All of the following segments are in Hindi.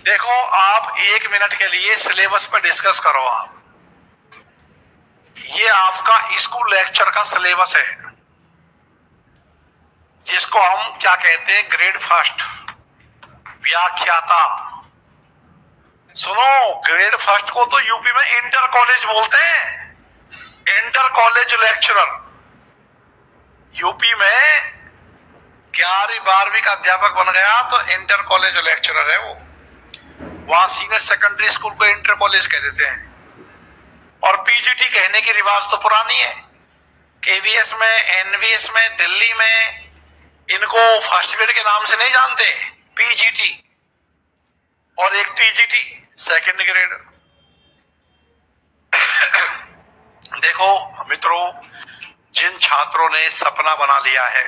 देखो, आप 1 मिनट के लिए सिलेबस पे डिस्कस करो। आप ये आपका स्कूल लेक्चर का सिलेबस है, जिसको हम क्या कहते हैं, ग्रेड फर्स्ट व्याख्याता। सुनो, ग्रेड फर्स्ट को तो यूपी में इंटर कॉलेज बोलते हैं, इंटर कॉलेज लेक्चरर। यूपी में 11वीं 12वीं का अध्यापक बन गया तो इंटर कॉलेज लेक्चरर है वो। वहां सीनियर सेकेंडरी स्कूल को इंटर कॉलेज कह देते हैं। और पीजीटी कहने की रिवाज तो पुरानी है। केवीएस में, एनवीएस में, दिल्ली में इनको फर्स्ट ग्रेड के नाम से नहीं जानते, पीजीटी। और एक टीजीटी सेकंड ग्रेड। देखो मित्रों, जिन छात्रों ने सपना बना लिया है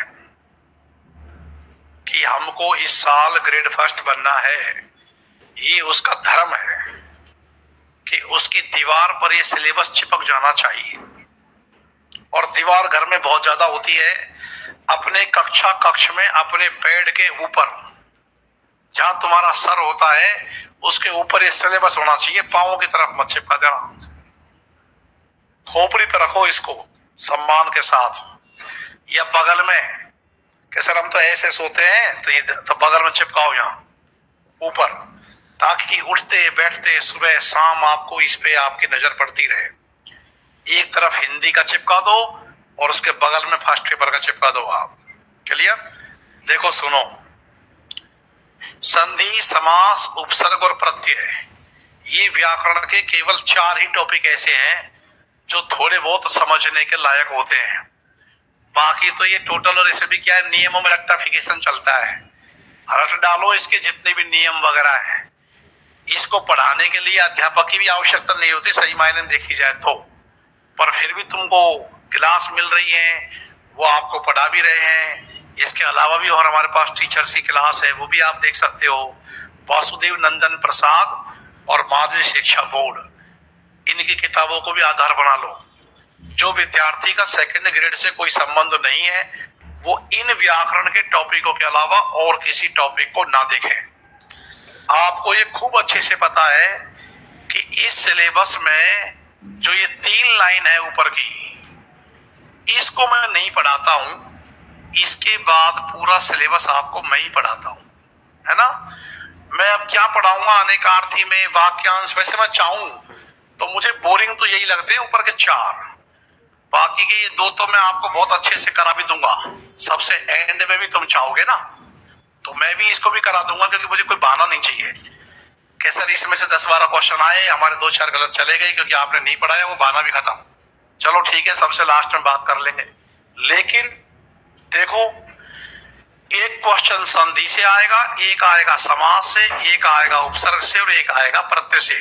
कि हमको इस साल ग्रेड फर्स्ट बनना है, ये उसका धर्म है कि उसकी दीवार पर ये सिलेबस चिपक जाना चाहिए। और दीवार घर में बहुत ज्यादा होती है। अपने कक्षा कक्ष में अपने बेड के ऊपर जहां तुम्हारा सर होता है उसके ऊपर ये सिलेबस होना चाहिए। पांवों की तरफ मत चिपका देना, खोपड़ी पे रखो इसको सम्मान के साथ, या बगल में कि सर हम तो ऐसे सोते हैं तो ये तो बगल में चिपकाओ यहां ऊपर, ताकि उठते बैठते सुबह शाम आपको इस पे आपकी नजर पड़ती रहे। एक तरफ हिंदी का चिपका दो और उसके बगल में फर्स्ट पेपर का चिपका दो आप। क्लियर? देखो सुनो, संधि, समास, उपसर्ग और प्रत्यय, ये व्याकरण के केवल 4 ही टॉपिक ऐसे हैं जो थोड़े बहुत समझने के लायक होते हैं। बाकी तो ये टोटल, और इसमें भी क्या है, नियमों में रेक्टिफिकेशन चलता है। रट डालो इसके जितने भी नियम वगैरह हैं। इसको पढ़ाने के लिए अध्यापक की भी आवश्यकता नहीं होती सही मायने में देखी जाए तो, पर फिर भी तुमको क्लास मिल रही है, वो आपको पढ़ा भी रहे हैं। इसके अलावा भी और हमारे पास टीचर्स की क्लास है, वो भी आप देख सकते हो। वासुदेव नंदन प्रसाद और माध्यमिक शिक्षा बोर्ड, इनकी किताबों को भी आधार बना लो। जो विद्यार्थी का सेकंड ग्रेड से कोई संबंध नहीं है, वो इन व्याकरण के टॉपिकों के अलावा और किसी टॉपिक को ना देखें। आपको ये खूब अच्छे से पता है कि इस सिलेबस में जो ये 3 लाइन है ऊपर की, इसको मैं नहीं पढ़ाता हूं। इसके बाद पूरा सिलेबस आपको मैं ही पढ़ाता हूं, है ना। मैं अब क्या पढ़ाऊंगा, अनेकार्थी में, वाक्यांश, वैसे मैं चाहूं तो मुझे बोरिंग तो यही लगते हैं ऊपर के 4। बाकी के ये 2 तो मैं आपको बहुत अच्छे से करा भी दूंगा। सबसे एंड में भी तुम चाहोगे ना तो मैं भी इसको भी करा दूंगा, क्योंकि मुझे कोई बहाना नहीं चाहिए कि सर इसमें से 10-12 क्वेश्चन आए, हमारे 2-4 गलत चले गए क्योंकि आपने नहीं पढ़ाया, वो बहाना भी खत्म। चलो ठीक है, सबसे लास्ट में बात कर लेंगे। लेकिन देखो, एक क्वेश्चन संधि से आएगा, एक आएगा समास से, एक आएगा उपसर्ग से और एक आएगा प्रत्यय से।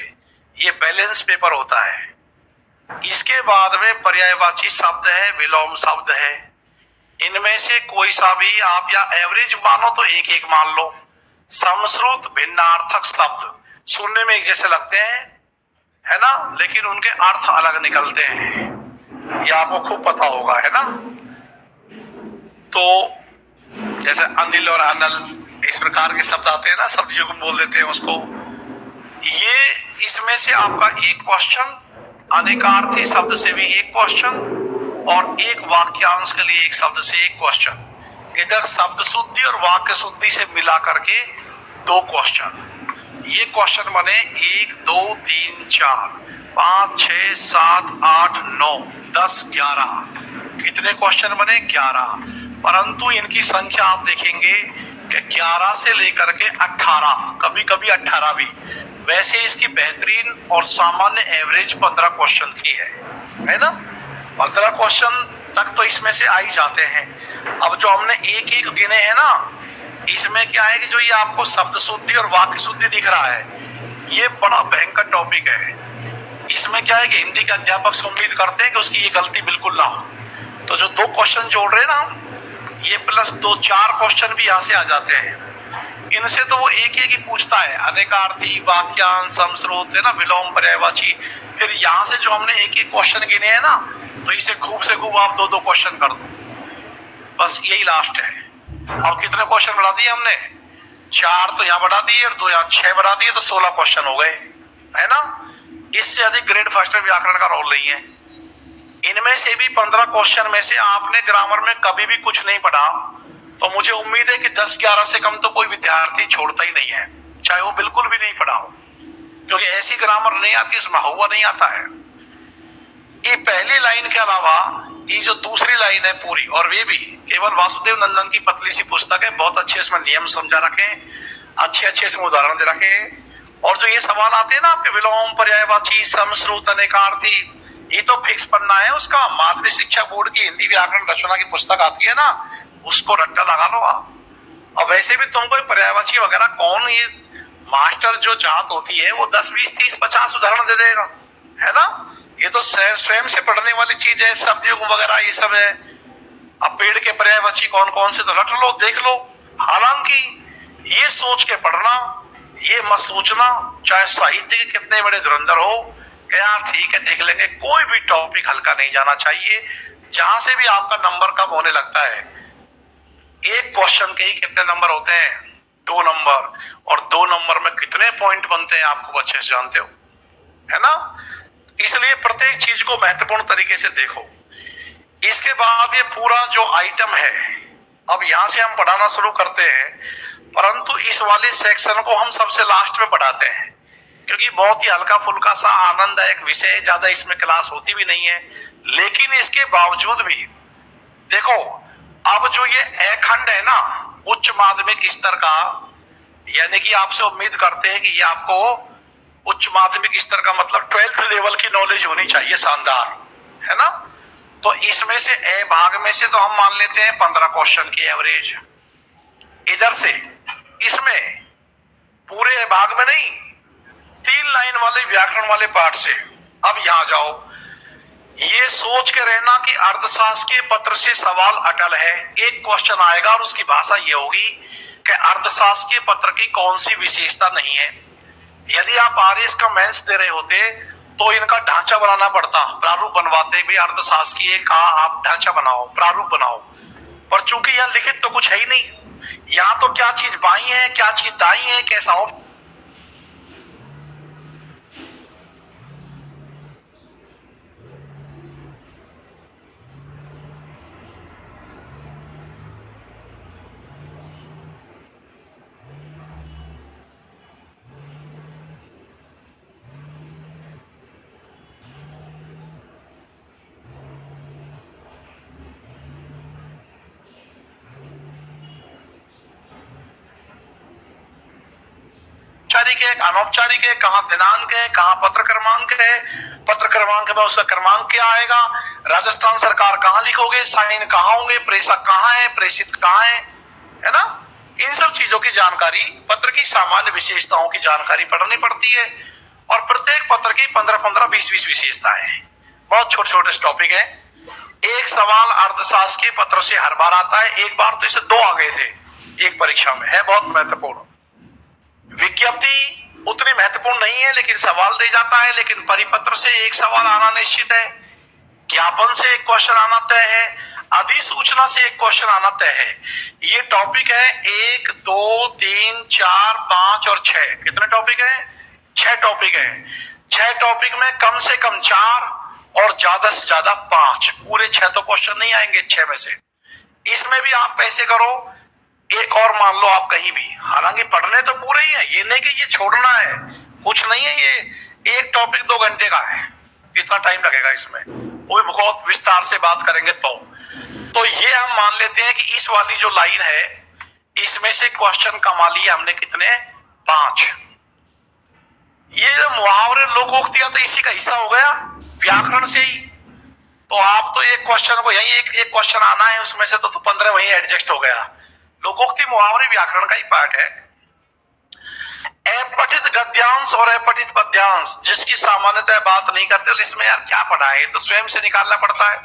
ये बैलेंस पेपर होता है। इसके बाद में पर्यायवाची शब्द है, विलोम शब्द है। इनमें से कोई सा भी आप या एवरेज मानो तो एक एक मान लो। समश्रुत भिन्नार्थक शब्द सुनने में एक जैसे लगते हैं, है ना, लेकिन उनके अर्थ अलग निकलते हैं। ये आपको खूब पता होगा, है ना। तो जैसे अनिल और अनल, इस प्रकार के शब्द आते हैं ना, सब्जियों को बोल देते हैं उसको। ये इसमें से आपका एक क्वेश्चन, अनेकार्थी शब्द से भी एक क्वेश्चन, और एक वाक्यांश के लिए एक शब्द से एक क्वेश्चन। इधर शब्द शुद्धि और वाक्य शुद्धि से मिला करके 2 क्वेश्चन। ये क्वेश्चन बने 1, 2, 3, 4, 5, 6, 7, 8, 9, 10, 11। कितने क्वेश्चन बने? 11। परंतु इनकी संख्या आप देखेंगे कि 11 से लेकर के 18, कभी कभी 18 भी। वैसे इसकी बेहतरीन और सामान्य एवरेज 15 क्वेश्चन की है ना। 15 क्वेश्चन तक तो इसमें से आ ही जाते हैं। अब जो हमने एक एक गिने हैं ना, इसमें क्या है कि जो ये आपको शब्द शुद्धि और वाक्य शुद्धि दिख रहा है, ये बड़ा भयंकर टॉपिक है। इसमें क्या है कि हिंदी के अध्यापक से उम्मीद करते हैं कि उसकी ये गलती बिल्कुल ना हो। तो जो 2 क्वेश्चन जोड़ रहे हैं ना, ये प्लस 2-4 क्वेश्चन भी यहाँ से आ जाते हैं। इनसे तो वो एक एक ही पूछता है, अनेकार्थी, वाक्यांश, समश्रुत, है ना, विलोम, पर्यायवाची। फिर यहाँ से जो हमने एक एक क्वेश्चन गिने हैं ना, तो इसे खूब से खूब आप 2-2 क्वेश्चन कर दो, बस यही लास्ट है। और कितने क्वेश्चन बढ़ा दिए हमने? 4 तो यहाँ बढ़ा दिए और 2 यहाँ, 6 बढ़ा दिए तो 16 क्वेश्चन हो गए, है ना। इससे अधिक ग्रेड फर्स्ट व्याकरण का रोल नहीं है। इनमें से भी 15 क्वेश्चन में से आपने ग्रामर में कभी भी कुछ नहीं पढ़ा तो मुझे उम्मीद है कि 10-11 से कम तो कोई विद्यार्थी छोड़ता ही नहीं है, चाहे वो बिल्कुल भी नहीं पढ़ा हो, क्योंकि ऐसी ग्रामर नहीं आती, इसमें हुआ नहीं आता है। ये पहली लाइन के अलावा ये जो दूसरी लाइन है पूरी, और वे भी केवल वासुदेव नंदन की पतली सी पुस्तक है, बहुत अच्छे इसमें नियम समझा रखे, अच्छे अच्छे इसमें उदाहरण दे रखे। और जो ये सवाल आते हैं ना आपके विलोम, पर्यायवाची, समश्रुत, अनेकार्थी, ये तो फिक्स पढ़ना है उसका। माध्यमिक शिक्षा बोर्ड की हिंदी व्याकरण रचना की पुस्तक आती है ना, उसको रट्टा लगा लो आप। और वैसे भी तुमको पर्यायवाची वगैरह कौन, ये मास्टर जो जात होती है वो 10, 20, 30, 50 उदाहरण दे देगा, है ना। ये तो स्वयं से पढ़ने वाली चीज है, शब्द युग वगैरह ये सब है। अब पेड़ के पर्यायवाची कौन कौन से तो रट लो, देख लो। हालांकि ये सोच के पढ़ना, ये मत सोचना चाहे साहित्य के कितने बड़े धुरंधर हो कि यार ठीक है देख लेंगे, कोई भी टॉपिक हल्का नहीं जाना चाहिए। जहां से भी आपका नंबर कम होने लगता है, एक क्वेश्चन के ही कितने नंबर होते हैं, 2 नंबर, और 2 नंबर में कितने पॉइंट बनते हैं आपको अच्छे से जानते हो, है ना। इसलिए प्रत्येक चीज को महत्वपूर्ण तरीके से देखो। इसके बाद ये पूरा जो आइटम है, अब यहां से हम पढ़ाना शुरू करते हैं, परंतु इस वाले सेक्शन को हम सबसे लास्ट में पढ़ाते हैं, क्योंकि बहुत ही हल्का फुल्का सा आनंददायक विषय है, ज्यादा इसमें क्लास होती भी नहीं है। लेकिन इसके बावजूद भी देखो, अब जो ये अखंड है ना उच्च माध्यमिक स्तर का, यानी कि आपसे उम्मीद करते हैं कि ये आपको उच्च माध्यमिक स्तर का मतलब 12th लेवल की नॉलेज होनी चाहिए, शानदार, है ना। तो इसमें से ए भाग में से तो हम मान लेते हैं 15 क्वेश्चन की एवरेज। इधर से इसमें पूरे भाग में नहीं, 3 लाइन वाले व्याकरण वाले पार्ट से। अब यहां जाओ, ये सोच के रहना कि अर्थशास्त्रीय पत्र से सवाल अटल है। एक क्वेश्चन आएगा और उसकी भाषा ये होगी कि अर्थशास्त्रीय पत्र की कौन सी विशेषता नहीं है। यदि आप आरएस का मेंस दे रहे होते तो इनका ढांचा बनाना पड़ता, प्रारूप बनवाते भी, अर्थशास्त्रीय का आप ढांचा बनाओ, प्रारूप बनाओ। पर चूंकि यह लिखित तो कुछ है ही नहीं, यहाँ तो क्या चीज बाई है क्या चीज दाई है, कैसा हो। औपचारिक है, अनौपचारिक है, कहाँ दिनांक है, कहाँ पत्र क्रमांक है, पत्र क्रमांक में उसका क्रमांक क्या आएगा, राजस्थान सरकार कहाँ लिखोगे, साइन कहाँ होंगे, प्रेषक कहाँ है, प्रेषित कहाँ है ना। इन सब चीजों की जानकारी, पत्र की सामान्य विशेषताओं की जानकारी पढ़नी पड़ती है। और प्रत्येक पत्र की 15-15, 20-20 विशेषताएं, बहुत छोटे छोटे टॉपिक है। एक सवाल अर्थशास्त्र के पत्र से हर बार आता है, एक बार तो इसे 2 आ गए थे एक परीक्षा में, है बहुत महत्वपूर्ण। विज्ञप्ति उतनी महत्वपूर्ण नहीं है लेकिन सवाल दे जाता है, लेकिन परिपत्र से एक सवाल आना निश्चित है, ज्ञापन से एक क्वेश्चन आना तय है, अधिसूचना से एक क्वेश्चन आना तय है। ये टॉपिक है 1, 2, 3, 4, 5 और 6। कितने टॉपिक है? 6 टॉपिक है। 6 टॉपिक में कम से कम 4 और ज्यादा से ज्यादा 5, पूरे 6 तो क्वेश्चन नहीं आएंगे 6 में से। इसमें भी आप पैसे करो, एक और मान लो आप कहीं भी, हालांकि पढ़ने तो पूरे ही है, ये नहीं कि ये छोड़ना है, कुछ नहीं है। ये एक टॉपिक 2 घंटे का है, इतना टाइम लगेगा इसमें, वो भी बहुत विस्तार से बात करेंगे तो ये हम मान लेते हैं कि इस वाली जो लाइन है इसमें से क्वेश्चन कमा लिए हमने कितने? 5। ये जो मुहावरे लोकोक्तियां तो इसी का हिस्सा हो गया व्याकरण से ही। तो आप तो एक क्वेश्चन को यही एक क्वेश्चन आना है, उसमें से तो 15 वही एडजस्ट हो गया। लोकोक्ति मुहावरे व्याकरण का ही पार्ट है। अपठित गद्यांश और अपठित पद्यांश जिसकी सामान्यतः बात नहीं करते, इसमें यार क्या पढ़ा है, तो स्वयं से निकालना पड़ता है।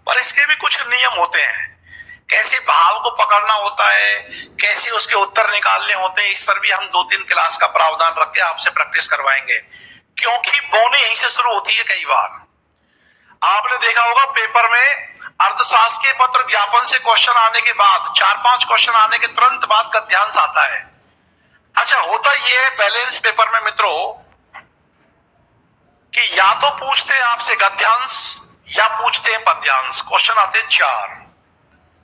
पर इसके भी कुछ नियम होते हैं, कैसे भाव को पकड़ना होता है, कैसे उसके उत्तर निकालने होते हैं। इस पर भी हम 2-3 क्लास का प्रावधान रख के आपसे प्रैक्टिस करवाएंगे, क्योंकि बोनी यहीं से शुरू होती है। कई बार आपने देखा होगा पेपर में अर्थशास्त्रीय पत्र ज्ञापन से क्वेश्चन आने के बाद 4-5 क्वेश्चन आने के तुरंत बाद गद्यांश आता है। अच्छा, होता ये है बैलेंस पेपर में मित्रों कि या तो पूछते हैं आपसे गद्यांश या पूछते हैं पद्यांश। क्वेश्चन आते हैं 4।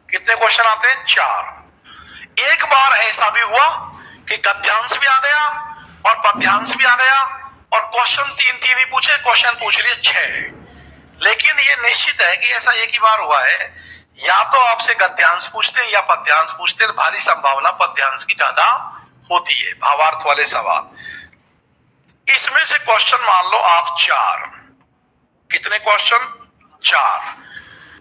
कितने क्वेश्चन आते हैं? 4। एक बार ऐसा भी हुआ कि गद्यांश भी आ गया और पद्यांश भी आ गया और क्वेश्चन 3 ही पूछे, क्वेश्चन पूछ लिए 6। लेकिन ये निश्चित है कि ऐसा एक ही बार हुआ है, या तो आपसे गद्यांश पूछते हैं या पद्यांश पूछते हैं। भारी संभावना पद्यांश की ज्यादा होती है, भावार्थ वाले सवाल। इसमें से क्वेश्चन मान लो आप 4। कितने क्वेश्चन? 4।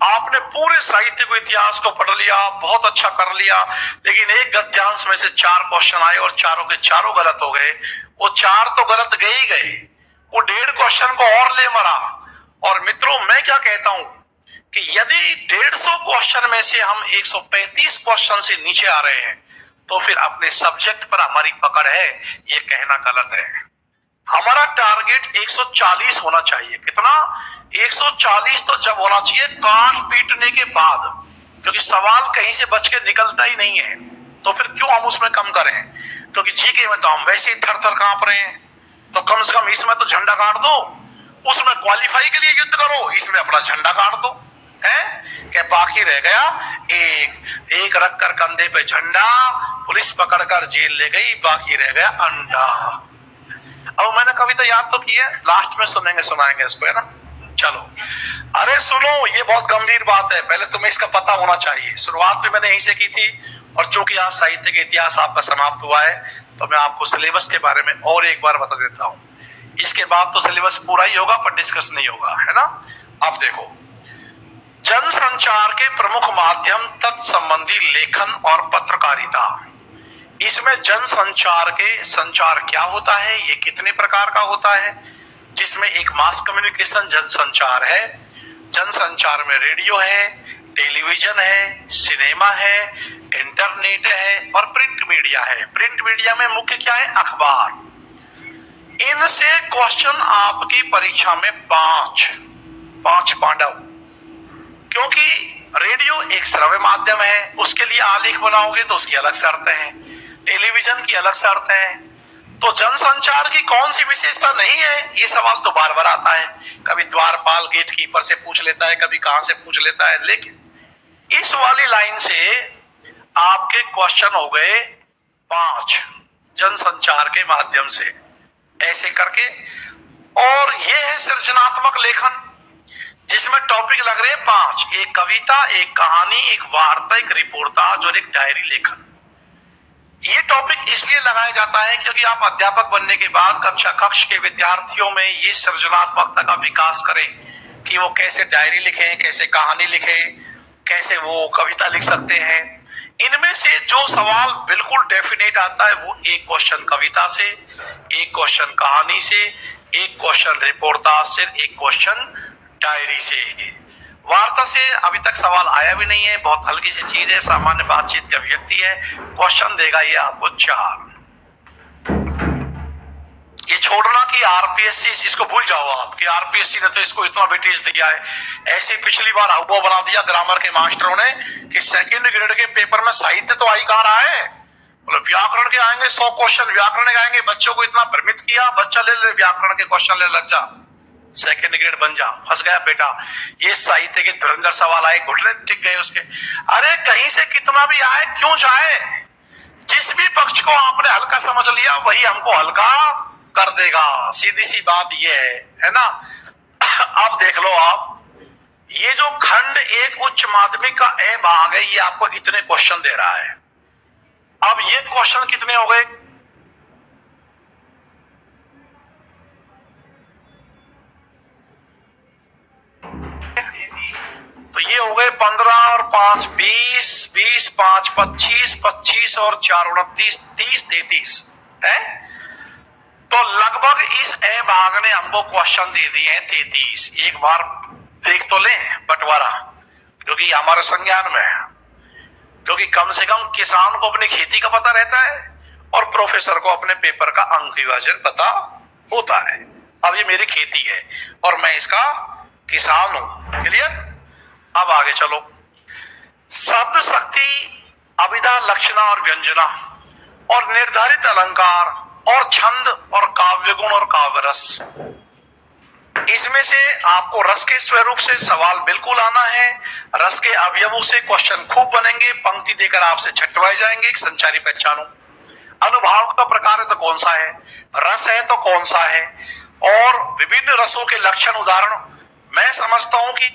आपने पूरे साहित्य को, इतिहास को पढ़ लिया, बहुत अच्छा कर लिया, लेकिन एक गद्यांश में से 4 क्वेश्चन आए और चारों के चारों गलत हो गए। वो 4 तो गलत गए ही गए, वो 1.5 क्वेश्चन को और ले मरा। और मित्रों, मैं क्या कहता हूं कि यदि 150 क्वेश्चन में से हम 135 क्वेश्चन से नीचे आ रहे हैं तो फिर अपने सब्जेक्ट पर हमारी पकड़ है, ये कहना गलत है। हमारा टारगेट 140 होना चाहिए। कितना? 140 तो जब होना चाहिए काट पीटने के बाद, क्योंकि सवाल कहीं से बच के निकलता ही नहीं है, तो फिर क्यों हम उसमें कम करें? क्योंकि जीके में तो हम वैसे ही थर थर कांप रहे हैं, तो कम से कम इसमें तो झंडा गाड़ दो। उसमें क्वालिफाई के लिए युद्ध करो, इसमें अपना झंडा गाड़ दो। है क्या बाकी रह गया? एक रखकर कंधे पे झंडा, पुलिस पकड़कर जेल ले गई, बाकी रह गया अंडा। अब मैंने कविता याद तो की है, लास्ट में सुनाएंगे इसको, है ना? चलो, अरे सुनो, ये बहुत गंभीर बात है, पहले तुम्हें इसका पता होना चाहिए। शुरुआत भी मैंने यहीं से की थी, और चूंकि आज साहित्य के इतिहास आपका समाप्त हुआ है तो मैं आपको सिलेबस के बारे में और एक बार बता देता हूं। इसके बाद तो सिलेबस पूरा ही होगा, पर डिस्कस नहीं होगा, है ना? अब देखो, जनसंचार के प्रमुख माध्यम, तत्संबंधी लेखन और पत्रकारिता। इसमें जनसंचार के संचार क्या होता है, ये कितने प्रकार का होता है, जिसमें एक मास कम्युनिकेशन जनसंचार है। जनसंचार में रेडियो है, टेलीविजन है, सिनेमा है, इंटरनेट है और प्रिंट मीडिया है। प्रिंट मीडिया में मुख्य क्या है? अखबार। इनसे क्वेश्चन आपकी परीक्षा में 5 पांडव, क्योंकि रेडियो एक श्रव्य माध्यम है, उसके लिए आलेख बनाओगे तो उसकी अलग शर्तें हैं, टेलीविजन की अलग शर्तें हैं। तो जनसंचार की कौन सी विशेषता नहीं है, ये सवाल तो बार बार आता है। कभी द्वारपाल गेट कीपर से पूछ लेता है, कभी कहां से पूछ लेता है। लेकिन इस वाली लाइन से आपके क्वेश्चन हो गए 5 जनसंचार के माध्यम से, ऐसे करके। और ये है सृजनात्मक लेखन, जिसमें टॉपिक लग रहे हैं 5, एक कविता, एक कहानी, एक वार्ता, एक रिपोर्टाज और एक डायरी लेखन। ये टॉपिक इसलिए लगाया जाता है क्योंकि आप अध्यापक बनने के बाद कक्ष के विद्यार्थियों में ये सृजनात्मकता का विकास करें कि वो कैसे डायरी लिखें, कैसे कहानी लिखें, कैसे वो कविता लिख सकते हैं। इनमें से जो सवाल बिल्कुल डेफिनेट आता है वो एक क्वेश्चन कविता से, एक क्वेश्चन कहानी से, एक क्वेश्चन रिपोर्टाज से, एक क्वेश्चन डायरी से। वार्ता से अभी तक सवाल आया भी नहीं है, बहुत हल्की सी चीज है, सामान्य बातचीत की अभिव्यक्ति है। क्वेश्चन देगा ये आपको 4। ये छोड़ना कि आरपीएससी, इसको भूल जाओ आप कि आरपीएससी ने तो इसको इतना वेटेज दिया है। ऐसे पिछली बार हुआ बना दिया ग्रामर के मास्टरों ने कि सेकंड ग्रेड के पेपर में साहित्य तो आई कहां रहा है, मतलब व्याकरण के आएंगे 100 क्वेश्चन, व्याकरण के आएंगे। बच्चों को इतना भ्रमित किया, बच्चा ले व्याकरण के क्वेश्चन ले, लग जा, सेकंड ग्रेड बन जा। फंस गया बेटा। ये साहित्य के धुरंधर सवाल आए, घुटने टिक गए उसके। अरे कहीं से कितना भी आए, क्यों जाए, जिस भी पक्ष को आपने हल्का समझ लिया वही हमको हल्का कर देगा। सीधी सी बात ये है ना? अब देख लो आप, ये जो खंड 1 उच्च माध्यमिक का ए भाग है, ये आपको इतने क्वेश्चन दे रहा है। अब ये क्वेश्चन कितने हो गए? तो ये हो गए 15 और 5 20, 20 5 25, 25 और 4 29, 30 33 है। तो लगभग इस ए भाग ने हमको क्वेश्चन दे दिए हैं 33। एक बार देख तो लें बंटवारा, क्योंकि हमारे संज्ञान में है, क्योंकि कम से कम किसान को अपनी खेती का पता रहता है और प्रोफेसर को अपने पेपर का अंक विभाजन पता होता है। अब ये मेरी खेती है और मैं इसका किसान हूं। क्लियर? अब आगे चलो। शब्द शक्ति, अभिधा, लक्षणा और व्यंजना और निर्धारित अलंकार और छंद और काव्य गुण और काव्य रस, इसमें से आपको रस के स्वरूप से सवाल बिल्कुल आना है। रस के अवयवों से क्वेश्चन खूब बनेंगे, पंक्ति देकर आपसे छटवाए जाएंगे। एक संचारी पहचानो, अनुभाव का प्रकार है तो कौन सा है, रस है तो कौन सा है, और विभिन्न रसों के लक्षण उदाहरण। मैं समझता हूं कि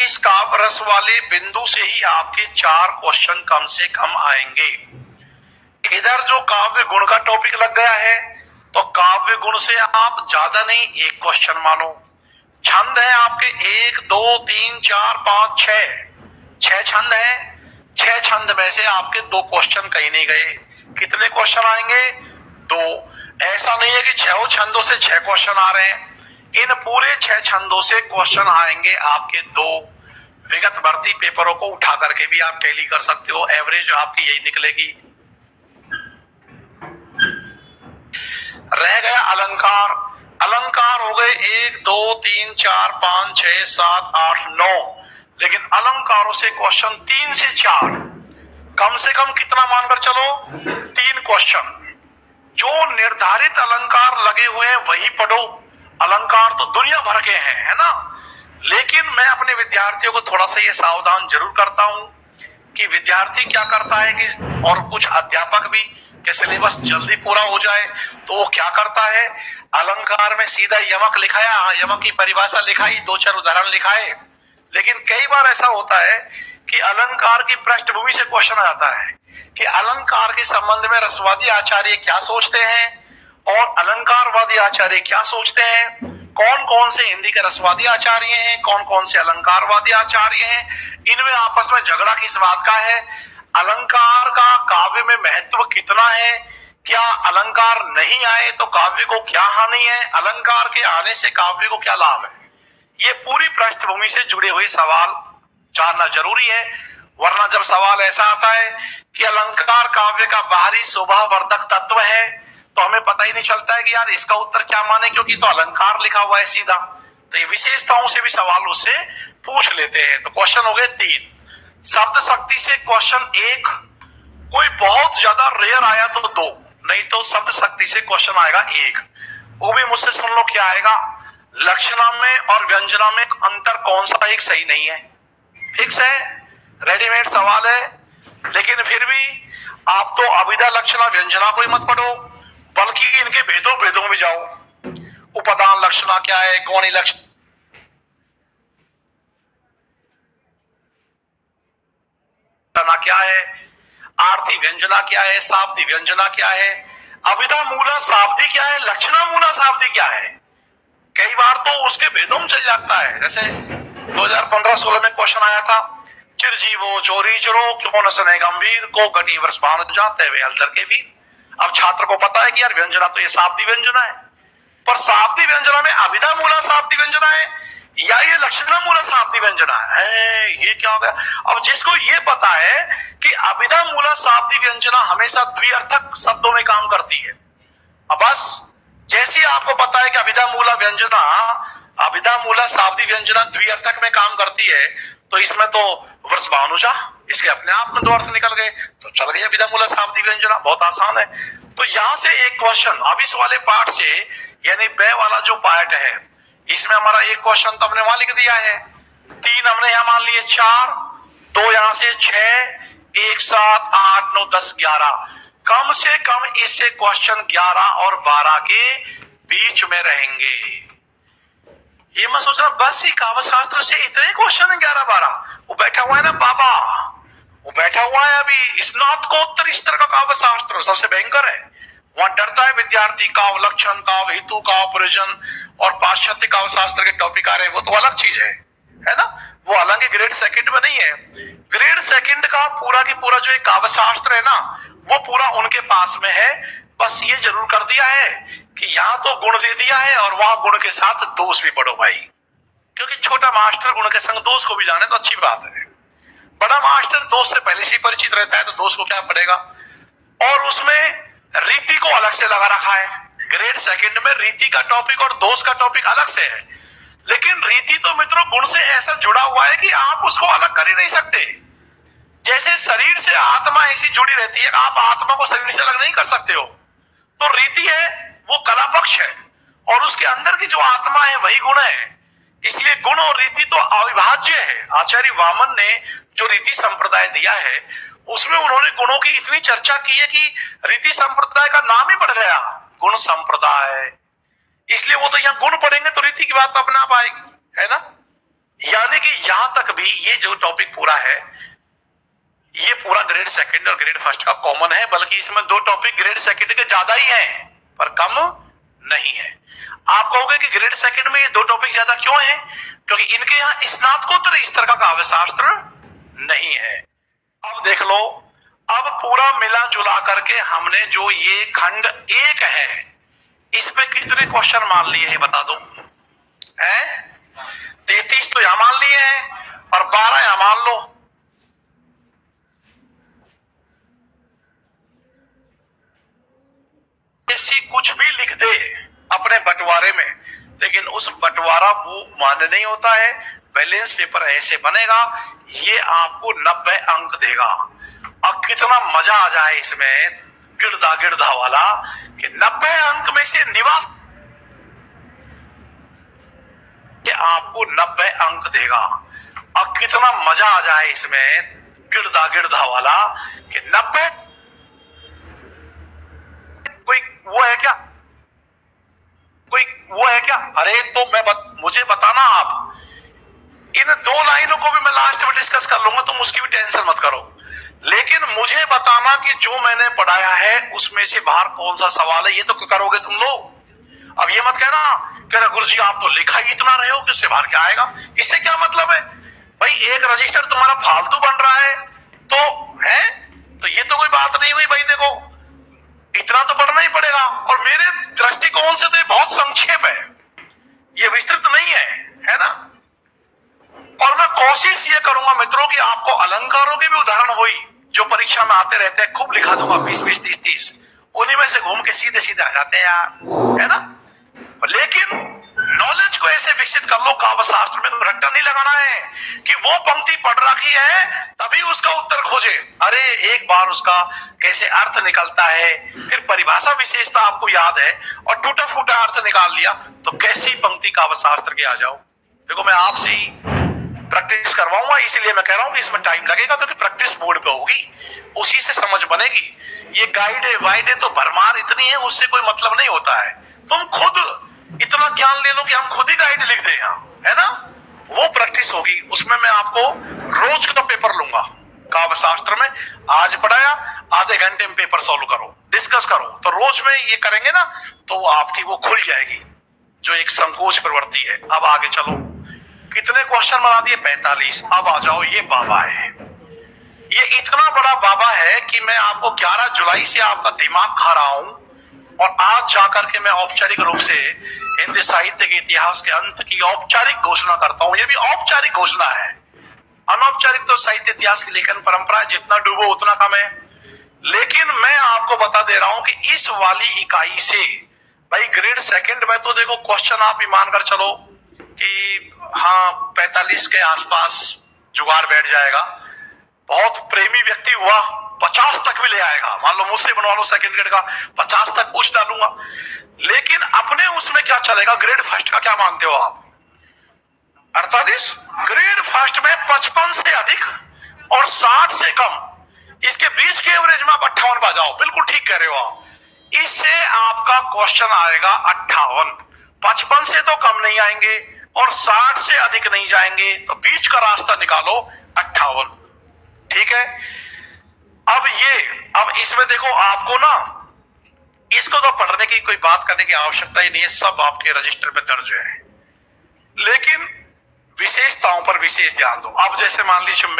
इस काव्य रस वाले बिंदु से ही आपके 4 क्वेश्चन कम से कम आएंगे। इधर जो काव्य गुण का टॉपिक लग गया है तो काव्य गुण से आप ज्यादा नहीं 1 क्वेश्चन मानो। छंद है आपके 1 2 3 4 5 6 छंद है। 6 छंद में से आपके 2 क्वेश्चन कहीं नहीं गए। कितने क्वेश्चन आएंगे? 2। ऐसा नहीं है कि 6 छंदों से 6 क्वेश्चन आ रहे हैं। इन पूरे 6 छंदों से क्वेश्चन आएंगे आपके 2। विगत भर्ती पेपरों को उठा करके भी आप टैली कर सकते हो, एवरेज आपकी यही निकलेगी। रह गया अलंकार। अलंकार हो गए 1 2 3 4 5 6 7 8 9, लेकिन अलंकारों से क्वेश्चन 3 से 4, कम से कम कितना मानकर चलो? 3 क्वेश्चन। जो निर्धारित अलंकार लगे हुए हैं वही पढ़ो। अलंकार तो दुनिया भर के हैं, है ना। लेकिन मैं अपने विद्यार्थियों को थोड़ा सा ये सावधान जरूर करता हूं कि विद्यार्थी क्या करता है कि, और कुछ अध्यापक भी, कि सिलेबस जल्दी पूरा हो जाए तो वो क्या करता है, अलंकार में सीधा यमक लिखाया, यमक की परिभाषा लिखाई, 2-4 उदाहरण लिखाए। लेकिन कई बार ऐसा होता है कि अलंकार की पृष्ठभूमि से क्वेश्चन आता है कि अलंकार के संबंध में रसवादी आचार्य क्या सोचते हैं और अलंकारवादी आचार्य क्या सोचते हैं। कौन कौन से हिंदी के रसवादी आचार्य हैं, कौन कौन से अलंकारवादी आचार्य हैं, इनमें आपस में झगड़ा किस बात का है। अलंकार का काव्य में महत्व कितना है, क्या अलंकार नहीं आए तो काव्य को क्या हानि है, अलंकार के आने से काव्य को क्या लाभ है। ये पूरी पृष्ठभूमि से जुड़े हुए सवाल जानना जरूरी है, वरना जब सवाल ऐसा आता है कि अलंकार काव्य का बाहरी शोभावर्धक तत्व है तो हमें पता ही नहीं चलता है कि यार इसका उत्तर क्या माने, क्योंकि तो अलंकार लिखा हुआ है सीधा। तो ये विशेषताओं से भी सवाल उससे पूछ लेते हैं। तो क्वेश्चन हो गए 3। शब्द शक्ति से क्वेश्चन 1, कोई बहुत ज्यादा रेयर आया तो 2, नहीं तो शब्द शक्ति से क्वेश्चन आएगा 1। वो भी मुझसे सुन लो क्या आएगा। लक्षणा में और व्यंजना में अंतर कौन सा एक सही नहीं है, फिक्स है, रेडीमेड सवाल है। लेकिन फिर भी आप तो अभिधा लक्षणा व्यंजना को ही मत पढ़ो, बल्कि इनके भेदों में जाओ। उपदान लक्षणा क्या है, गौणी लक्षण क्या है, आर्थी व्यंजना क्या है, शाब्दी व्यंजना क्या है, अभिधा मूला शाब्दी क्या है, लक्षणा मूला शाब्दी क्या है। कई बार तो उसके भेदों में चल जाता है। जैसे 2015-16 में क्वेश्चन आया था, चिरजीवो चोरीचरो क्यों न सने गंभीर को घटी वर्ष बाण जाते हुए हलदर के भी। अब छात्र को पता है कि यार व्यंजना तो ये शाब्दी व्यंजना है, पर शाब्दी व्यंजना में अभिधा मूला शाब्दी व्यंजना है या ये लक्षणा मूला शाब्दी व्यंजना है, ये क्या हो गया। अब जिसको ये पता है कि अभिधा मूला शाब्दी व्यंजना हमेशा द्विअर्थक शब्दों में काम करती है, अब बस जैसे आपको पता है कि अभिधा मूला शाब्दी व्यंजना द्विअर्थक में काम करती है, तो इसमें तो वर्ष भानुजा इसके अपने आप में 2 अर्थ निकल गए, तो चल गई अभिधा मूला शाब्दी व्यंजना। बहुत आसान है। तो यहां से एक क्वेश्चन अब इस वाले पार्ट से, यानी बे वाला जो पार्ट है, इसमें हमारा एक क्वेश्चन तो हमने वहां लिख दिया है, 3 हमने यहां मान लिए, 4, 2 यहां से 6, 1 7 8 9 10 11, कम से कम इससे क्वेश्चन 11 और 12 के बीच में रहेंगे। ये मैं सोच रहा बस ही काव्य शास्त्र से इतने क्वेश्चन है 11-12। वो बैठा हुआ है ना बाबा, वो बैठा हुआ है अभी स्नातकोत्तर स्तर का काव्य शास्त्र सबसे भयंकर है। वहां डरता है विद्यार्थी, काव्य लक्षण, काव्य हेतु, काव्य प्रयोजन और पाश्चात्य काव्य शास्त्र के टॉपिक आ रहे हैं, वो तो अलग चीज है ना। वो हालांकि ग्रेड 2 में नहीं है। ग्रेड 2 का पूरा की पूरा जो काव्य शास्त्र है ना, वो पूरा उनके पास में है। बस ये जरूर कर दिया है कि यहां तो गुण दे दिया है और वहां गुण के साथ दोष भी पढ़ो भाई, क्योंकि छोटा मास्टर गुण के संग दोष को भी जाने तो अच्छी बात है। बड़ा मास्टर दोष से पहले से परिचित रहता है तो दोष को क्या पड़ेगा। और उसमें रीति को अलग से लगा रखा है। ग्रेड 2 में रीति का टॉपिक और दोष का टॉपिक अलग से है, लेकिन रीति तो मित्रों गुण से ऐसा जुड़ा हुआ है कि आप उसको अलग कर ही नहीं सकते। जैसे शरीर से आत्मा ऐसी जुड़ी रहती है, आप आत्मा को शरीर से अलग नहीं कर सकते हो। तो रीति है वो कला पक्ष है, और उसके अंदर की जो आत्मा है वही गुण है। इसलिए गुण और रीति तो अविभाज्य है। आचार्य वामन ने जो रीति संप्रदाय दिया है उसमें उन्होंने गुणों की इतनी चर्चा की है कि रीति संप्रदाय का नाम ही पड़ गया गुण संप्रदाय। इसलिए वो तो यहाँ गुण पढ़ेंगे तो रीति की बात अपने आप आएगी, है ना। यानी कि यहां तक भी ये जो टॉपिक पूरा है ये पूरा ग्रेड सेकंड और ग्रेड फर्स्ट का कॉमन है, बल्कि इसमें 2 टॉपिक ग्रेड सेकंड के ज्यादा ही हैं पर कम नहीं है। आप कहोगे कि ग्रेड सेकंड में ये 2 टॉपिक ज्यादा क्यों हैं? क्योंकि इनके यहाँ स्नातकोत्तर स्तर का काव्य शास्त्र नहीं है। अब देख लो, अब पूरा मिला जुला करके हमने जो ये खंड 1 है इस पे कितने क्वेश्चन मान लिए हैं बता दो? है 33 तो यहां मान लिए हैं और 12 यहां मान लो। ऐसी कुछ भी लिख दे अपने बंटवारे में, लेकिन उस बंटवारा वो मान्य नहीं होता है। बैलेंस पेपर ऐसे बनेगा, ये आपको 90 अंक देगा। अब कितना मजा आ जाए इसमें गिरदा वाला कि 90 अंक में से निवास आपको 90 अंक देगा। अब कितना मजा आ जाए इसमें गिरदा वाला कि 90 कोई वो है क्या? कोई वो है क्या? अरे तो मुझे बताना आप, इन 2 लाइनों को भी मैं लास्ट में डिस्कस कर लूंगा, तुम उसकी भी टेंशन मत करो। लेकिन मुझे बताना कि जो मैंने पढ़ाया है उसमें से बाहर कौन सा सवाल है, ये तो करोगे तुम लोग। अब ये मत कहना गुरु जी आप तो लिखा ही इतना रहे हो कि उससे बाहर क्या आएगा। इससे क्या मतलब है भाई? एक रजिस्टर तुम्हारा फालतू बन रहा है तो है, तो ये तो कोई बात नहीं हुई भाई। देखो इतना तो पढ़ना ही पड़ेगा, और मेरे दृष्टिकोण से तो ये बहुत संक्षेप है, ये विस्तृत नहीं है ना। और मैं कोशिश ये करूंगा मित्रों कि आपको अलंकारों के भी उदाहरण हुई जो परीक्षा में आते रहते हैं, खूब लिखा दूंगा 20-20, 30-30, उन्हीं में से घूम के सीधे आ जाते हैं यार, है ना। लेकिन नॉलेज को ऐसे विकसित कर लो, काव्य शास्त्र में तो रट्टा नहीं लगाना है कि वो पंक्ति पढ़ रखी है तभी उसका उत्तर खोजे। अरे एक बार उसका कैसे अर्थ निकलता है, फिर परिभाषा विशेषता आपको याद है, और टूटा फूटा अर्थ निकाल लिया तो कैसी पंक्ति काव्य शास्त्र के आ जाओ। देखो मैं आपसे ही प्रैक्टिस करवाऊंगा, इसीलिए मैं कह रहा हूं कि इसमें टाइम लगेगा, क्योंकि प्रैक्टिस बोर्ड पे होगी, उसी से समझ बनेगी। ये गाइड वाइड तो भरमार इतनी है, उससे कोई मतलब नहीं होता है। तुम खुद इतना ज्ञान ले लो कि हम खुद ही गाइड लिख दें यहाँ, है ना। वो प्रैक्टिस होगी, उसमें मैं आपको रोज का पेपर लूंगा काव्य शास्त्र में। आज पढ़ाया, आधे घंटे में पेपर सॉल्व करो, डिस्कस करो, तो रोज में ये करेंगे ना तो आपकी वो खुल जाएगी जो एक संकोच प्रवृत्ति है। अब आगे चलो, कितने क्वेश्चन बना दिए? 45। अब आ जाओ, ये बाबा है, ये इतना बड़ा बाबा है कि मैं आपको 11 जुलाई से आपका दिमाग खा रहा हूं, और आज जाकर के मैं औपचारिक रूप से हिंदी साहित्य के इतिहास के अंत की औपचारिक घोषणा करता हूं। ये भी औपचारिक घोषणा है, अनौपचारिक तो साहित्य इतिहास की लेखन परंपरा जितना डूबो उतना कम है। लेकिन मैं आपको बता दे रहा हूं कि इस वाली इकाई से भाई ग्रेड सेकंड में तो देखो क्वेश्चन आप ही मानकर चलो कि हाँ 45 के आसपास जुगाड़ बैठ जाएगा। बहुत प्रेमी व्यक्ति हुआ 50 तक भी ले आएगा, मान लो मुझसे बनवा लो सेकंड ग्रेड का, 50 तक पूछ डालूंगा। लेकिन अपने उसमें क्या चलेगा? ग्रेड फर्स्ट का क्या मानते हो आप? 48। ग्रेड फर्स्ट में 55 से अधिक और 60 से कम, इसके बीच के एवरेज में आप 58 पा जाओ। बिल्कुल ठीक कह रहे हो आप। इससे आपका क्वेश्चन आएगा 58। 55 से तो कम नहीं आएंगे और 60 से अधिक नहीं जाएंगे, तो बीच का रास्ता निकालो 58। ठीक है। अब इसमें देखो आपको ना इसको तो पढ़ने की कोई बात करने की आवश्यकता ही नहीं है, सब आपके रजिस्टर पे दर्ज है। लेकिन विशेषताओं पर विशेष ध्यान दो। अब जैसे मान लीजिए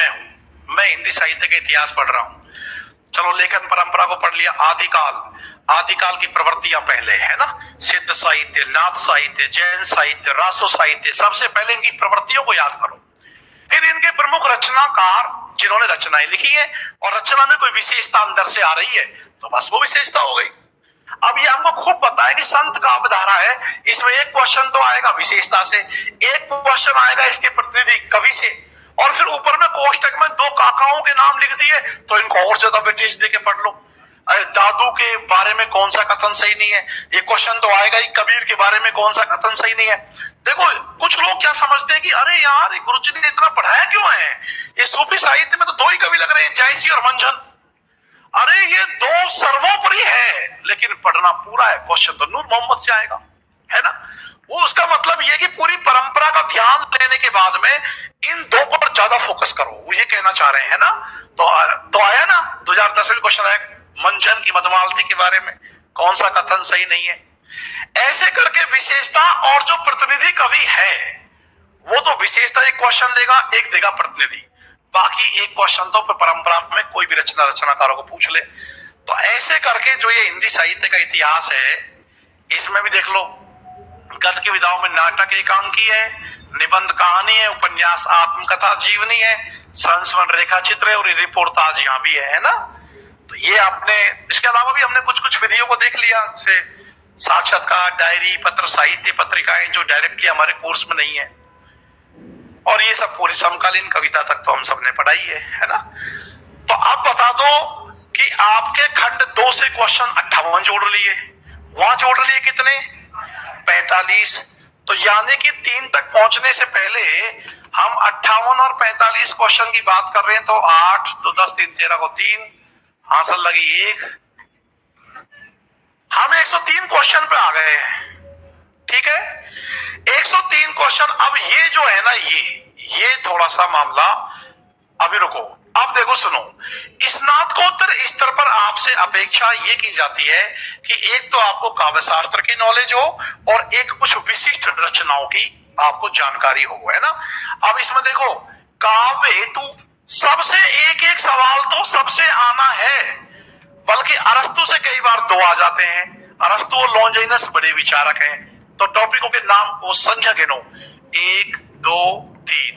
मैं हिंदी साहित्य का इतिहास पढ़ रहा हूं, चलो लेखन परंपरा को पढ़ लिया। आदिकाल की प्रवृत्तियां पहले है ना, सिद्ध साहित्य, नाथ साहित्य, जैन साहित्य, रासो साहित्य, सबसे पहले इनकी प्रवृत्तियों को याद करो। फिर इनके प्रमुख रचनाकार जिन्होंने रचनाएं लिखी है और रचना में कोई विशेषता अंदर से आ रही है तो बस वो विशेषता हो गई। अब ये हमको खूब पता है कि संत काव्यधारा है, इसमें एक क्वेश्चन तो आएगा विशेषता से, एक क्वेश्चन आएगा इसके प्रतिनिधि कवि से, और फिर ऊपर में कोष्टक में दो काकाओं के नाम लिख दिए, तो इनको और ज्यादा वेटेज देके पढ़ लो। अरे दादू के बारे में कौन सा कथन सही नहीं है, ये क्वेश्चन तो आएगा ही। कबीर के बारे में कौन सा कथन सही नहीं है। देखो कुछ लोग क्या समझते हैं कि अरे यार गुरुजी ने इतना पढ़ाया क्यों है, ये सूफी साहित्य में तो दो ही कवि लग रहे हैं, जायसी और मंझन। अरे ये दो सर्वोपरि है, लेकिन पढ़ना पूरा है। क्वेश्चन तो नूर मोहम्मद से आएगा, है ना। वो उसका मतलब ये कि पूरी परंपरा का ध्यान लेने के बाद में इन दो पर ज्यादा फोकस करो, वो ये कहना चाह रहे हैं ना। तो आया ना 2010 में क्वेश्चन आया मंझन की मधुमालती के बारे में, कौन सा कथन सही नहीं है। ऐसे करके विशेषता, और जो प्रतिनिधि कवि है वो तो विशेषता एक क्वेश्चन देगा, एक देगा प्रतिनिधि, बाकी एक क्वेश्चन तो परंपरा में कोई भी रचनाकारों को पूछ ले। तो ऐसे करके जो ये हिंदी साहित्य का इतिहास है, इसमें भी देख लो, गद्य की विधाओं में नाटक एकांकी है, निबंध कहानी है, उपन्यास आत्मकथा जीवनी है, संस्मरण रेखा चित्र है, और रिपोर्टाज यहाँ भी है ना। तो ये आपने, इसके अलावा भी हमने कुछ कुछ विधियों को देख लिया, जैसे साक्षात्कार, डायरी, पत्र साहित्य, पत्रिकाएं, जो डायरेक्टली हमारे कोर्स में नहीं है। और ये सब पूरी समकालीन कविता तक तो हम सबने पढ़ाई है ना। तो अब बता दो कि आपके खंड 2 से क्वेश्चन 58 जोड़ लिए, वहां जोड़ लिए कितने, 45। तो यानी कि 3 तक पहुंचने से पहले हम 58 और 45 क्वेश्चन की बात कर रहे हैं। तो 8 2 10 3 13 को 3 हासिल लगी 1, हम 103 क्वेश्चन पे आ गए हैं। ठीक है, 103 क्वेश्चन। अब ये जो है ना, ये थोड़ा सा मामला, अभी रुको, अब देखो सुनो। स्नातकोत्तर स्तर पर आपसे अपेक्षा ये की जाती है कि एक तो आपको काव्य शास्त्र की नॉलेज हो और एक कुछ विशिष्ट रचनाओं की आपको जानकारी हो, है ना। अब इसमें देखो, काव्य हेतु सबसे एक एक सवाल तो सबसे आना है, बल्कि अरस्तु से कई बार 2 आ जाते हैं। अरस्तु और लॉन्जिनस बड़े विचारक हैं। तो टॉपिकों के नाम को संख्या गिनो, 1 2 3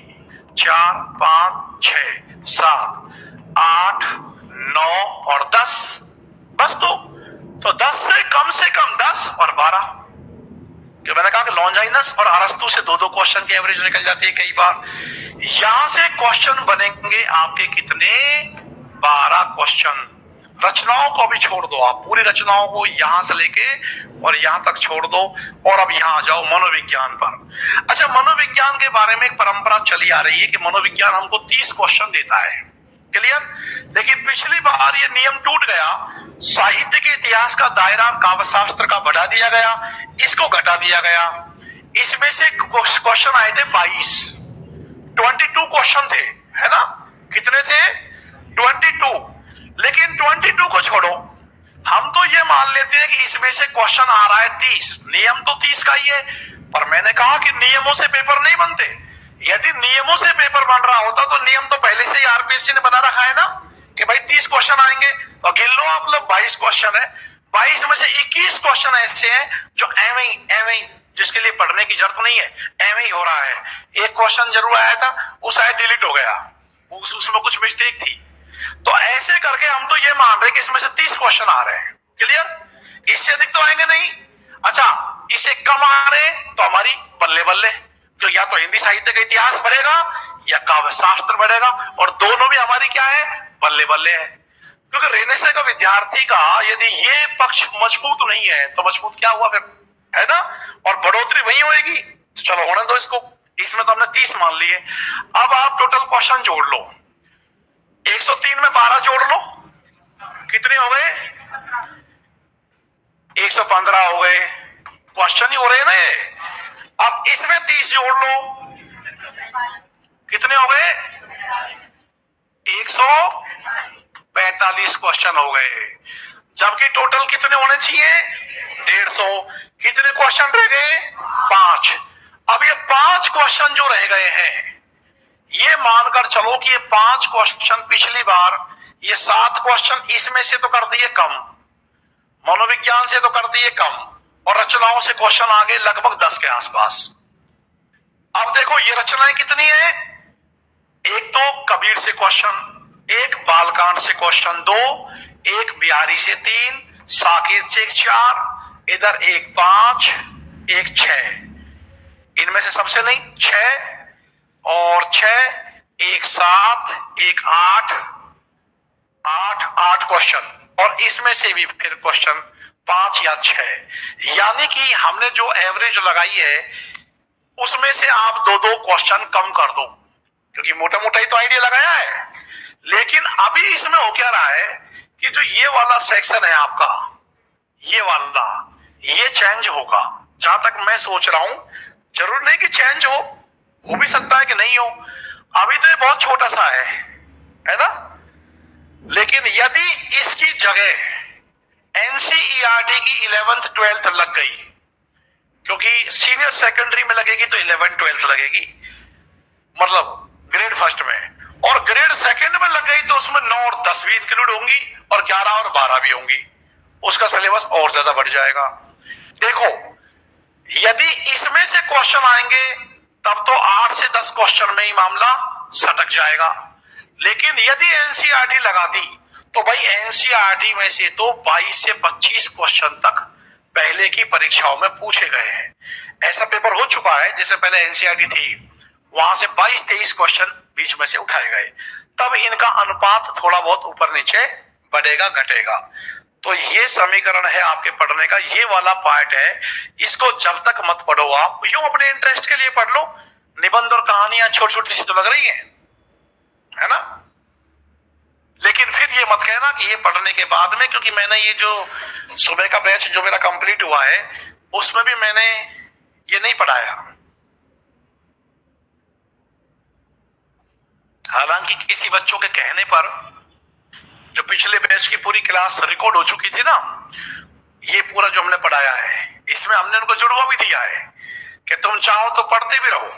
4 5 6 7 8 9 और 10, बस। तो 10 से कम 10 और 12, जो मैंने कहा कि लॉन्जिनस और अरस्तु से 2-2 क्वेश्चन की एवरेज निकल जाती है कई बार। यहां से क्वेश्चन बनेंगे आपके कितने, 12 क्वेश्चन। रचनाओं को भी छोड़ दो, आप पूरी रचनाओं को यहां से लेके और यहां तक छोड़ दो, और अब यहां आ जाओ मनोविज्ञान पर। अच्छा, मनोविज्ञान के बारे में एक परंपरा चली आ रही है कि मनोविज्ञान हमको 30 क्वेश्चन देता है, क्लियर। लेकिन पिछली बार ये नियम टूट गया, साहित्य के इतिहास का दायरा काव्य शास्त्र का बढ़ा दिया गया, इसको घटा दिया गया। इसमें से क्वेश्चन आए थे 22 क्वेश्चन थे, है ना। कितने थे, 22। लेकिन 22 को छोड़ो, हम तो ये मान लेते हैं कि इसमें से क्वेश्चन आ रहा है 30, नियम तो 30 का ही है। पर मैंने कहा कि नियमों से पेपर नहीं बनते। यदि नियमों से पेपर बन रहा होता तो नियम तो पहले से ही आरपीएससी ने बना रखा है ना, कि भाई 30 क्वेश्चन आएंगे। तो गिन लो आप लोग, 22 क्वेश्चन है। 22 में से 21 क्वेश्चन ऐसे हैं जो एवं जिसके लिए पढ़ने की जरूरत नहीं है, एवं ही हो रहा है। एक क्वेश्चन जरूर आया था, वो शायद डिलीट हो गया, उसमें कुछ मिस्टेक थी। तो ऐसे करके हम तो ये मान रहे कि इसमें से 30 क्वेश्चन आ रहे हैं, क्लियर। इससे अधिक तो आएंगे नहीं। अच्छा, इससे कम आ रहे तो हमारी बल्ले बल्ले, तो या तो हिंदी साहित्य का इतिहास बढ़ेगा या काव्य शास्त्र बढ़ेगा, और दोनों भी हमारी क्या है, बल्ले बल्ले है। क्योंकि रेनेसां का विद्यार्थी का यदि ये पक्ष मजबूत नहीं है तो मजबूत क्या हुआ फिर, है ना। और बढ़ोतरी वही होगी। तो चलो होने दो इसको, इसमें तो हमने 30 मान लिए। अब आप टोटल क्वेश्चन जोड़ लो, 103 में 12 जोड़ लो, कितने हो गए, 115 हो गए। क्वेश्चन ही हो रहे हैं ना ये। अब इसमें 30 जोड़ लो, कितने हो गए, 145 क्वेश्चन हो गए। जबकि टोटल कितने होने चाहिए, 150। कितने क्वेश्चन रह गए, 5। अब ये 5 क्वेश्चन जो रह गए हैं, ये मानकर चलो कि ये 5 क्वेश्चन पिछली बार, ये 7 क्वेश्चन इसमें से तो कर दिए कम, मनोविज्ञान से तो कर दिए कम, और रचनाओं से क्वेश्चन आ गए लगभग 10 के आसपास। अब देखो ये रचनाएं कितनी है, एक तो कबीर से क्वेश्चन, एक बालकांड से क्वेश्चन 2, एक बिहारी से 3, साकेत से 4, इधर एक 5, एक 6। इनमें से सबसे नहीं 6 और 6, एक 7, एक 8, 8 क्वेश्चन, और इसमें से भी फिर क्वेश्चन 5 या 6, यानी कि हमने जो एवरेज लगाई है उसमें से आप 2-2 क्वेश्चन कम कर दो, क्योंकि मोटा मोटा ही तो आइडिया लगाया है। लेकिन अभी इसमें हो क्या रहा है कि जो ये वाला सेक्शन है आपका, ये वाला, ये चेंज होगा। जहां तक मैं सोच रहा हूं, जरूर नहीं कि चेंज हो भी सकता है कि नहीं हो, अभी तो ये बहुत छोटा सा है ना। लेकिन यदि इसकी जगह एनसीईआरटी की 11th 12th लग गई, क्योंकि सीनियर सेकेंडरी में लगेगी तो 11th 12th लगेगी, मतलब ग्रेड फर्स्ट में, और ग्रेड सेकंड में लग गई तो उसमें 9 और 10 भी इंक्लूड होंगी, और 11 और 12 भी होंगी, उसका सिलेबस और ज्यादा बढ़ जाएगा। देखो, यदि इसमें से क्वेश्चन आएंगे तब तो 8 से 10 क्वेश्चन में ही मामला सटक जाएगा। लेकिन यदि एनसीईआरटी लगा दी तो भाई एनसीईआरटी में से तो 22 से 25 क्वेश्चन तक पहले की परीक्षाओं में पूछे गए हैं। ऐसा पेपर हो चुका है, जैसे पहले एनसीईआरटी थी, वहां से 22-23 क्वेश्चन बीच में से उठाए गए, तब इनका अनुपात थोड़ा बहुत ऊपर नीचे बढ़ेगा घटेगा। तो ये समीकरण है आपके पढ़ने का, ये वाला पार्ट है, इसको जब तक मत पढ़ो, आप यूं अपने इंटरेस्ट के लिए पढ़ लो। निबंध और कहानियां छोटी छोटी सी तो लग रही है ना। लेकिन फिर ये मत कहना कि ये पढ़ने के बाद में, क्योंकि मैंने ये जो सुबह का बैच जो मेरा कंप्लीट हुआ है उसमें भी मैंने ये नहीं पढ़ाया। हालांकि किसी बच्चों के कहने पर जो पिछले बैच की पूरी क्लास रिकॉर्ड हो चुकी थी ना, ये पूरा जो हमने पढ़ाया है इसमें हमने उनको जुड़वा भी दिया है कि तुम चाहो तो पढ़ते भी रहो,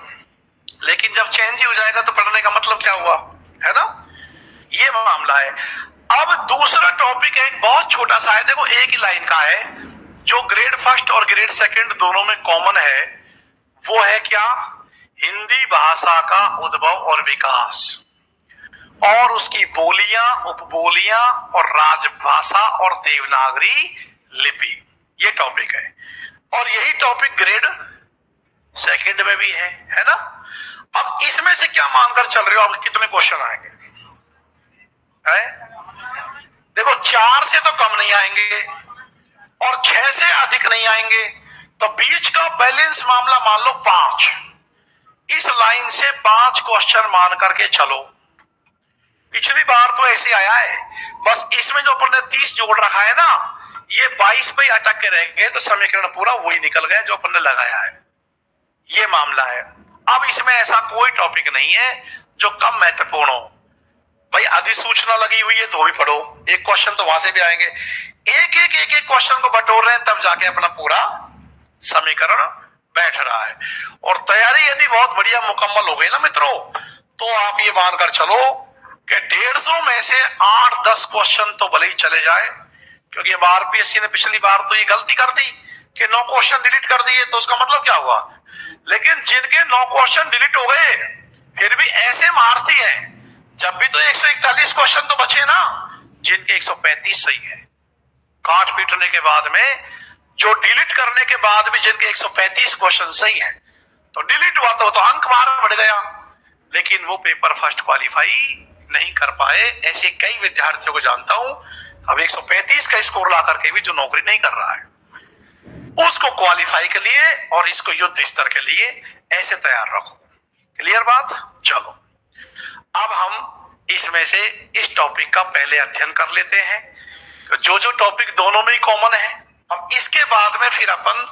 लेकिन जब चेंज ही हो जाएगा तो पढ़ने का मतलब क्या हुआ, है ना। ये मामला है। अब दूसरा टॉपिक है, बहुत छोटा सा है, देखो एक ही लाइन का है, जो ग्रेड फर्स्ट और ग्रेड सेकंड दोनों में कॉमन है, वो है क्या, हिंदी भाषा का उद्भव और विकास, और उसकी बोलियां, उपबोलियां और राजभाषा और देवनागरी लिपि, ये टॉपिक है। और यही टॉपिक ग्रेड सेकंड में भी है ना। अब इसमें से क्या मानकर चल रहे हो आप, कितने क्वेश्चन आएंगे, देखो 4 से तो कम नहीं आएंगे और 6 से अधिक नहीं आएंगे, तो बीच का बैलेंस मामला मान लो 5। इस लाइन से 5 क्वेश्चन मान करके चलो। पिछली बार तो ऐसे आया है, बस इसमें जो अपन ने 30 जोड़ रखा है ना, ये 22 पे अटक के रह गए, तो समीकरण पूरा वही निकल गया जो अपन ने लगाया है। ये मामला है। अब इसमें ऐसा कोई टॉपिक नहीं है जो कम महत्वपूर्ण हो। भाई अधिसूचना लगी हुई है तो भी पढ़ो, एक क्वेश्चन तो वहां से भी आएंगे। एक क्वेश्चन को बटोर रहे हैं तब जाके अपना पूरा समीकरण बैठ रहा है। और तैयारी यदि बहुत बढ़िया मुकम्मल हो गई ना मित्रों, तो आप ये मानकर चलो कि 150 में से 8-10 क्वेश्चन तो भले ही चले जाए, क्योंकि अब आरपीएससी ने पिछली बार तो ये गलती कर दी कि 9 क्वेश्चन डिलीट कर दिए, तो उसका मतलब क्या हुआ। लेकिन जिनके 9 क्वेश्चन डिलीट हो गए फिर भी ऐसे मारती है, जब भी तो 141 क्वेश्चन तो बचे ना, जिनके 135 सही है। काट पीटने के बाद में, जो डिलीट करने के बाद भी जिनके 135 क्वेश्चन सही है, तो डिलीट हुआ तो अंक बाहर बढ़ गया, लेकिन वो पेपर फर्स्ट क्वालिफाई नहीं कर पाए। ऐसे कई विद्यार्थियों को जानता हूं, अब 135 का स्कोर ला करके भी जो नौकरी नहीं कर रहा है, उसको क्वालिफाई के लिए और इसको युद्ध स्तर के लिए ऐसे तैयार रखो। क्लियर बात। चलो अब हम इसमें से इस टॉपिक का पहले अध्ययन कर लेते हैं, जो टॉपिक दोनों में ही कॉमन है। अब इसके बाद में फिर अपन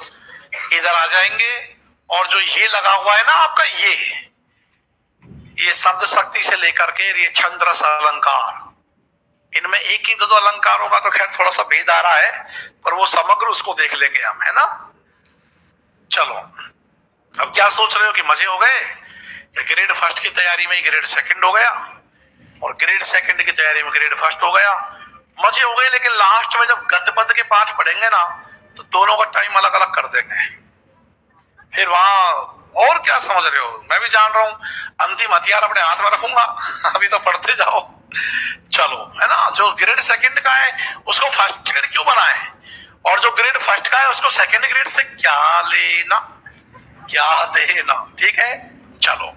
इधर आ जाएंगे, और जो ये लगा हुआ है ना आपका, ये शब्द शक्ति से लेकर के ये छंद रस अलंकार, इनमें एक ही दो अलंकार होगा तो खैर थोड़ा सा भेद आ रहा है, पर वो समग्र उसको देख लेंगे हम, है ना। चलो अब क्या सोच रहे हो कि मजे हो गए, ग्रेड फर्स्ट की तैयारी में ग्रेड सेकंड हो गया और ग्रेड सेकंड की तैयारी में ग्रेड फर्स्ट हो गया, मजे हो गए। लेकिन लास्ट में जब गद्य पद्य के पाठ पढ़ेंगे ना, तो दोनों का टाइम अलग अलग कर देंगे। फिर वहां और क्या समझ रहे हो, मैं भी जान रहा हूं, अंतिम हथियार अपने हाथ में रखूंगा, अभी तो पढ़ते जाओ। चलो, है ना, जो ग्रेड सेकंड का है उसको फर्स्ट ग्रेड क्यों बनाए, और जो ग्रेड फर्स्ट का है उसको सेकंड ग्रेड से क्या लेना क्या देना, ठीक है। चलो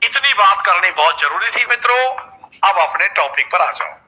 इतनी बात करनी बहुत जरूरी थी मित्रों। अब अपने टॉपिक पर आ जाओ।